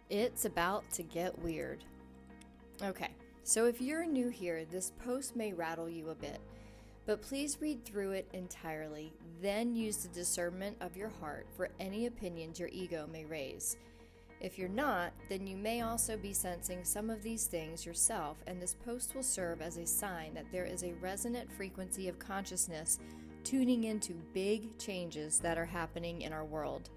It's about to get weird. Okay, so if you're new here, this post may rattle you a bit, but please read through it entirely, then use the discernment of your heart for any opinions your ego may raise. If you're not, then you may also be sensing some of these things yourself, and this post will serve as a sign that there is a resonant frequency of consciousness tuning into big changes that are happening in our world.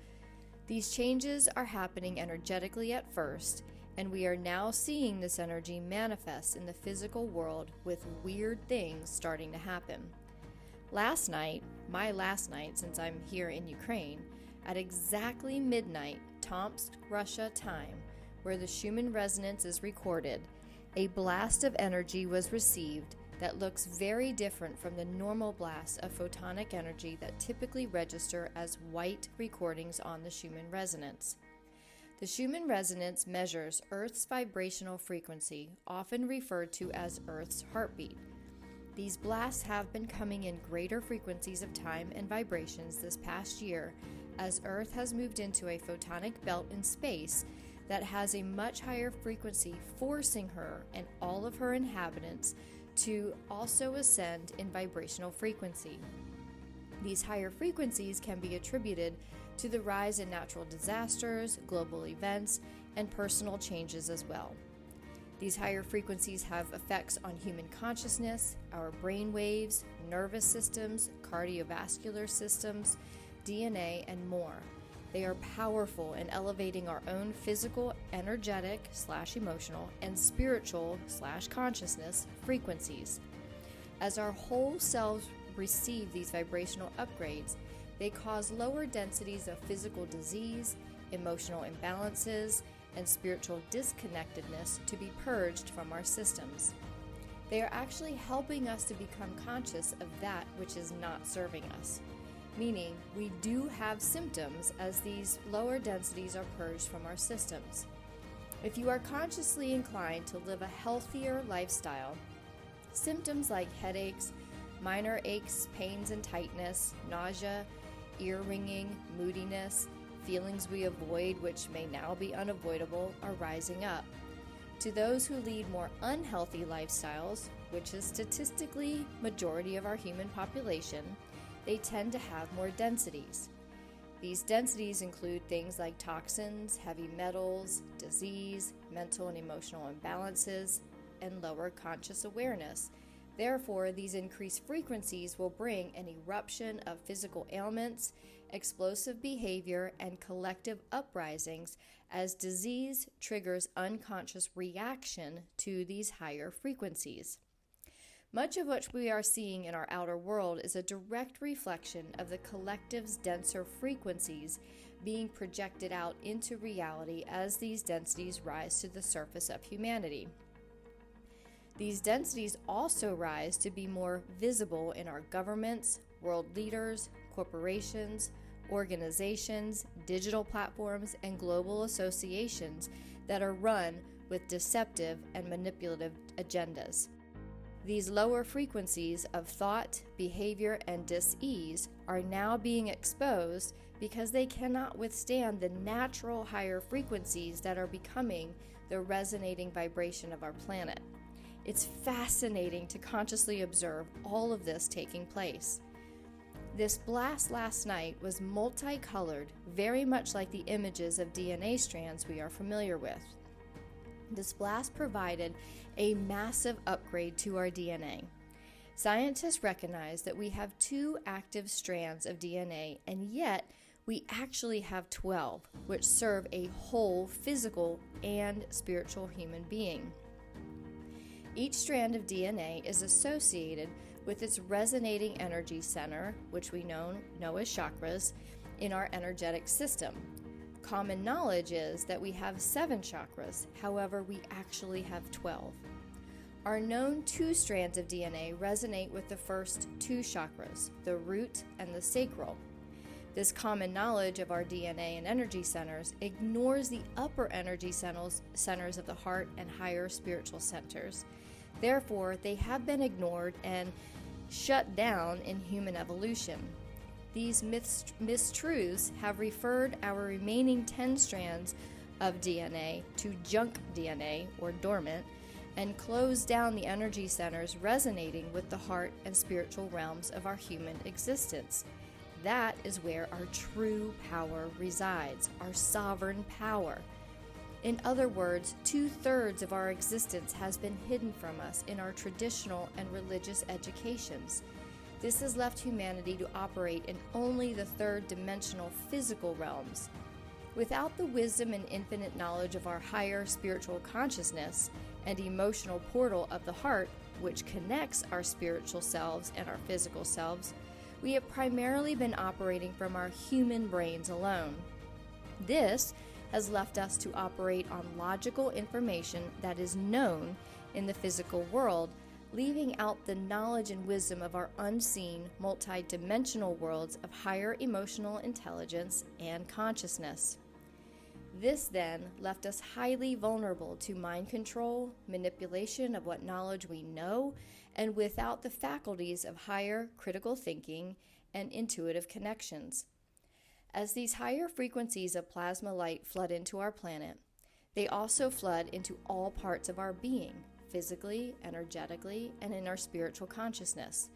These changes are happening energetically at first, and we are now seeing this energy manifest in the physical world with weird things starting to happen. Last night, my last night since I'm here in Ukraine, at exactly midnight, Tomsk, Russia time, where the Schuman Resonance is recorded, a blast of energy was received that looks very different from the normal blasts of photonic energy that typically register as white recordings on the Schuman Resonance. The Schuman Resonance measures Earth's vibrational frequency, often referred to as Earth's heartbeat. These blasts have been coming in greater frequencies of time and vibrations this past year as Earth has moved into a photonic belt in space that has a much higher frequency, forcing her and all of her inhabitants to also ascend in vibrational frequency. These higher frequencies can be attributed to the rise in natural disasters, global events, and personal changes as well. These higher frequencies have effects on human consciousness, our brain waves, nervous systems, cardiovascular systems, DNA, and more. They are powerful in elevating our own physical, energetic/emotional, and spiritual/consciousness frequencies. As our whole selves receive these vibrational upgrades, they cause lower densities of physical disease, emotional imbalances, and spiritual disconnectedness to be purged from our systems. They are actually helping us to become conscious of that which is not serving us. Meaning, we do have symptoms as these lower densities are purged from our systems. If you are consciously inclined to live a healthier lifestyle, symptoms like headaches, minor aches, pains and tightness, nausea, ear ringing, moodiness, feelings we avoid which may now be unavoidable are rising up. To those who lead more unhealthy lifestyles, which is statistically majority of our human population, they tend to have more densities. These densities include things like toxins, heavy metals, disease, mental and emotional imbalances, and lower conscious awareness. Therefore, these increased frequencies will bring an eruption of physical ailments, explosive behavior, and collective uprisings as disease triggers unconscious reaction to these higher frequencies. Much of what we are seeing in our outer world is a direct reflection of the collective's denser frequencies being projected out into reality as these densities rise to the surface of humanity. These densities also rise to be more visible in our governments, world leaders, corporations, organizations, digital platforms, and global associations that are run with deceptive and manipulative agendas. These lower frequencies of thought, behavior, and dis-ease are now being exposed because they cannot withstand the natural higher frequencies that are becoming the resonating vibration of our planet. It's fascinating to consciously observe all of this taking place. This blast last night was multicolored, very much like the images of DNA strands we are familiar with. This blast provided a massive upgrade to our DNA. Scientists recognize that we have 2 active strands of DNA, and yet we actually have 12, which serve a whole physical and spiritual human being. Each strand of DNA is associated with its resonating energy center, which we know as chakras, in our energetic system. Common knowledge is that we have 7 chakras, however, we actually have 12. Our known 2 strands of DNA resonate with the first 2 chakras, the root and the sacral. This common knowledge of our DNA and energy centers ignores the upper energy centers of the heart and higher spiritual centers. Therefore, they have been ignored and shut down in human evolution. These mistruths have referred our remaining 10 strands of DNA to junk DNA, or dormant, and close down the energy centers resonating with the heart and spiritual realms of our human existence. That is where our true power resides, our sovereign power. In other words, 2/3 of our existence has been hidden from us in our traditional and religious educations. This has left humanity to operate in only the third-dimensional physical realms. Without the wisdom and infinite knowledge of our higher spiritual consciousness and emotional portal of the heart, which connects our spiritual selves and our physical selves, we have primarily been operating from our human brains alone. This has left us to operate on logical information that is known in the physical world, leaving out the knowledge and wisdom of our unseen, multi-dimensional worlds of higher emotional intelligence and consciousness. This then left us highly vulnerable to mind control, manipulation of what knowledge we know, and without the faculties of higher critical thinking and intuitive connections. As these higher frequencies of plasma light flood into our planet, they also flood into all parts of our being, physically, energetically, and in our spiritual consciousness.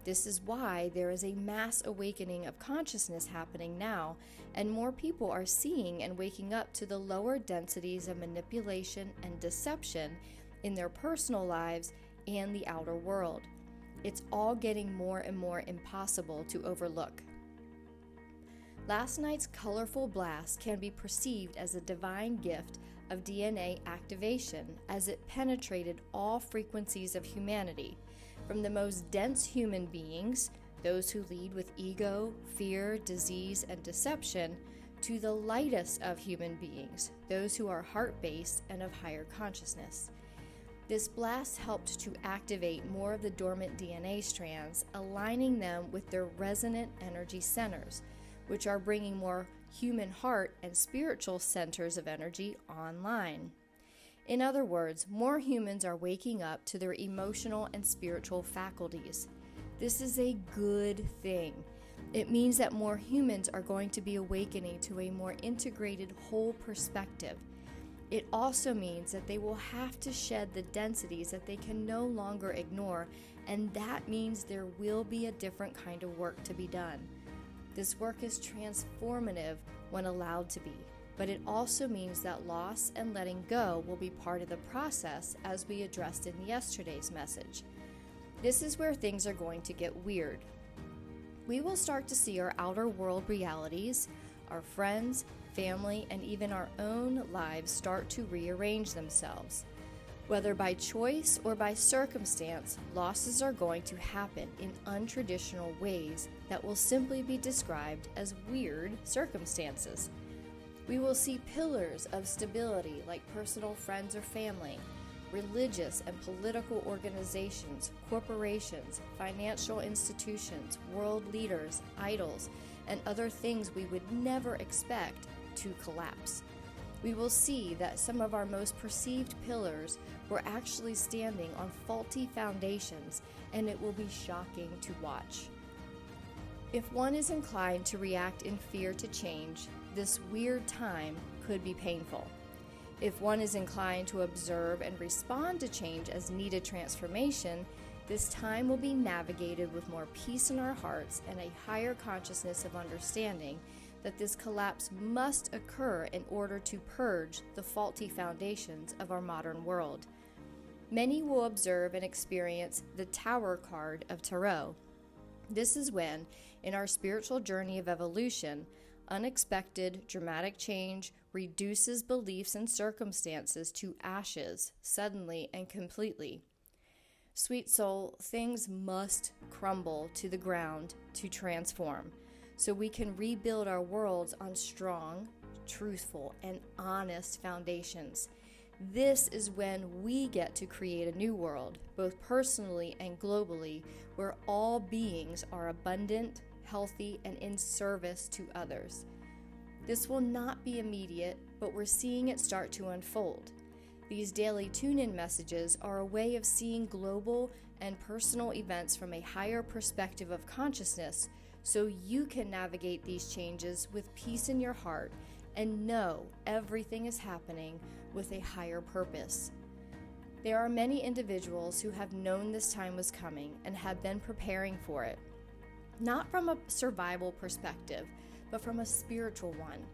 This is why there is a mass awakening of consciousness happening now, and more people are seeing and waking up to the lower densities of manipulation and deception in their personal lives and the outer world. It's all getting more and more impossible to overlook. Last night's colorful blast can be perceived as a divine gift of DNA activation as it penetrated all frequencies of humanity, from the most dense human beings, those who lead with ego, fear, disease, and deception, to the lightest of human beings, those who are heart-based and of higher consciousness. This blast helped to activate more of the dormant DNA strands, aligning them with their resonant energy centers, which are bringing more human heart and spiritual centers of energy online. In other words, more humans are waking up to their emotional and spiritual faculties. This is a good thing. It means that more humans are going to be awakening to a more integrated whole perspective. It also means that they will have to shed the densities that they can no longer ignore, and that means there will be a different kind of work to be done. This work is transformative when allowed to be, but it also means that loss and letting go will be part of the process, as we addressed in yesterday's message. This is where things are going to get weird. We will start to see our outer world realities, our friends, family, and even our own lives start to rearrange themselves. Whether by choice or by circumstance, losses are going to happen in untraditional ways that will simply be described as weird circumstances. We will see pillars of stability like personal friends or family, religious and political organizations, corporations, financial institutions, world leaders, idols, and other things we would never expect to collapse. We will see that some of our most perceived pillars were actually standing on faulty foundations, and it will be shocking to watch. If one is inclined to react in fear to change, this weird time could be painful. If one is inclined to observe and respond to change as needed transformation, this time will be navigated with more peace in our hearts and a higher consciousness of understanding that this collapse must occur in order to purge the faulty foundations of our modern world. Many will observe and experience the Tower card of Tarot. This is when, in our spiritual journey of evolution, unexpected, dramatic change reduces beliefs and circumstances to ashes, suddenly and completely. Sweet soul, things must crumble to the ground to transform, so we can rebuild our worlds on strong, truthful, and honest foundations. This is when we get to create a new world, both personally and globally, where all beings are abundant, healthy, and in service to others. This will not be immediate, but we're seeing it start to unfold. These daily tune-in messages are a way of seeing global and personal events from a higher perspective of consciousness, so you can navigate these changes with peace in your heart and know everything is happening with a higher purpose. There are many individuals who have known this time was coming and have been preparing for it, not from a survival perspective, but from a spiritual one.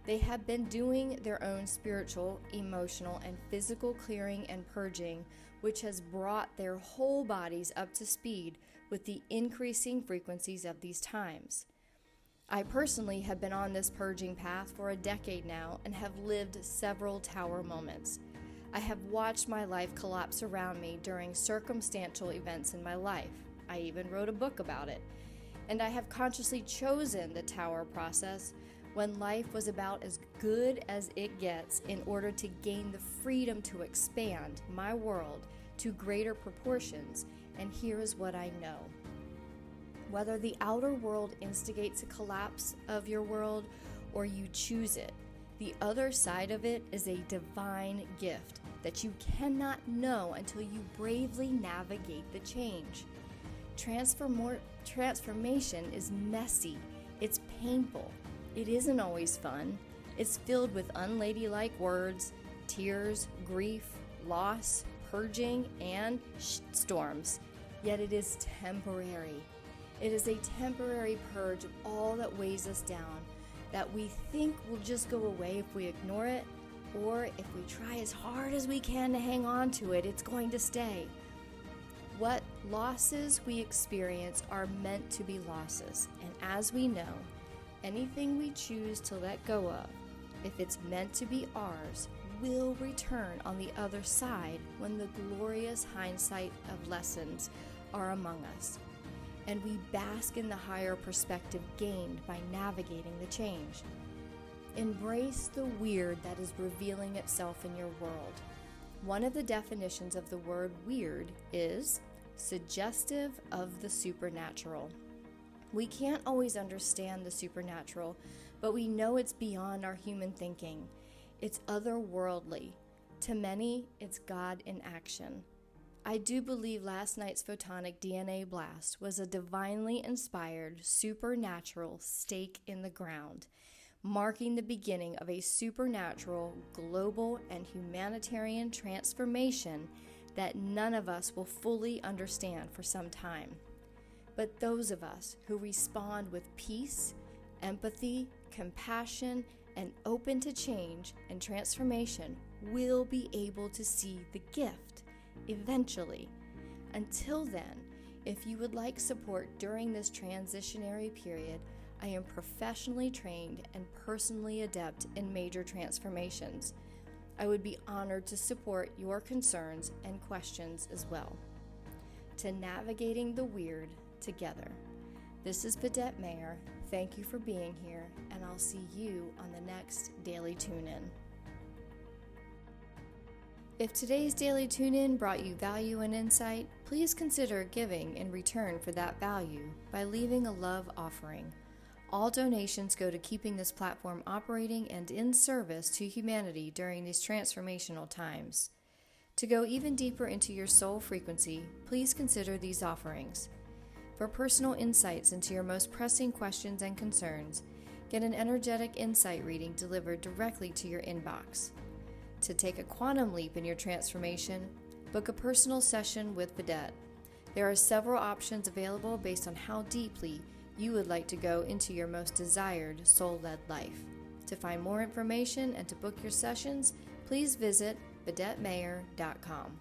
They have been doing their own spiritual, emotional, and physical clearing and purging, which has brought their whole bodies up to speed with the increasing frequencies of these times. I personally have been on this purging path for a decade now and have lived several tower moments. I have watched my life collapse around me during circumstantial events in my life. I even wrote a book about it. And I have consciously chosen the tower process when life was about as good as it gets in order to gain the freedom to expand my world to greater proportions. And here is what I know. Whether the outer world instigates a collapse of your world or you choose it, the other side of it is a divine gift that you cannot know until you bravely navigate the change. Transformation is messy, it's painful, it isn't always fun, it's filled with unladylike words, tears, grief, loss, purging, and storms, yet it is temporary. It is a temporary purge of all that weighs us down, that we think will just go away if we ignore it, or if we try as hard as we can to hang on to it, it's going to stay. What losses we experience are meant to be losses, and as we know, anything we choose to let go of, if it's meant to be ours, will return on the other side when the glorious hindsight of lessons are among us, and we bask in the higher perspective gained by navigating the change. Embrace the weird that is revealing itself in your world. One of the definitions of the word weird is suggestive of the supernatural. We can't always understand the supernatural, but we know it's beyond our human thinking. It's otherworldly. To many, it's God in action. I do believe last night's photonic DNA blast was a divinely inspired, supernatural stake in the ground, marking the beginning of a supernatural, global, and humanitarian transformation that none of us will fully understand for some time. But those of us who respond with peace, empathy, compassion, and open to change and transformation will be able to see the gift eventually. Until then, if you would like support during this transitionary period, I am professionally trained and personally adept in major transformations. I would be honored to support your concerns and questions as well. To navigating the weird together. This is Vidette Mayer. Thank you for being here, and I'll see you on the next Daily Tune-In. If today's Daily Tune-In brought you value and insight, please consider giving in return for that value by leaving a love offering. All donations go to keeping this platform operating and in service to humanity during these transformational times. To go even deeper into your soul frequency, please consider these offerings. For personal insights into your most pressing questions and concerns, get an energetic insight reading delivered directly to your inbox. To take a quantum leap in your transformation, book a personal session with Vidette. There are several options available based on how deeply you would like to go into your most desired soul-led life. To find more information and to book your sessions, please visit VidetteMayer.com.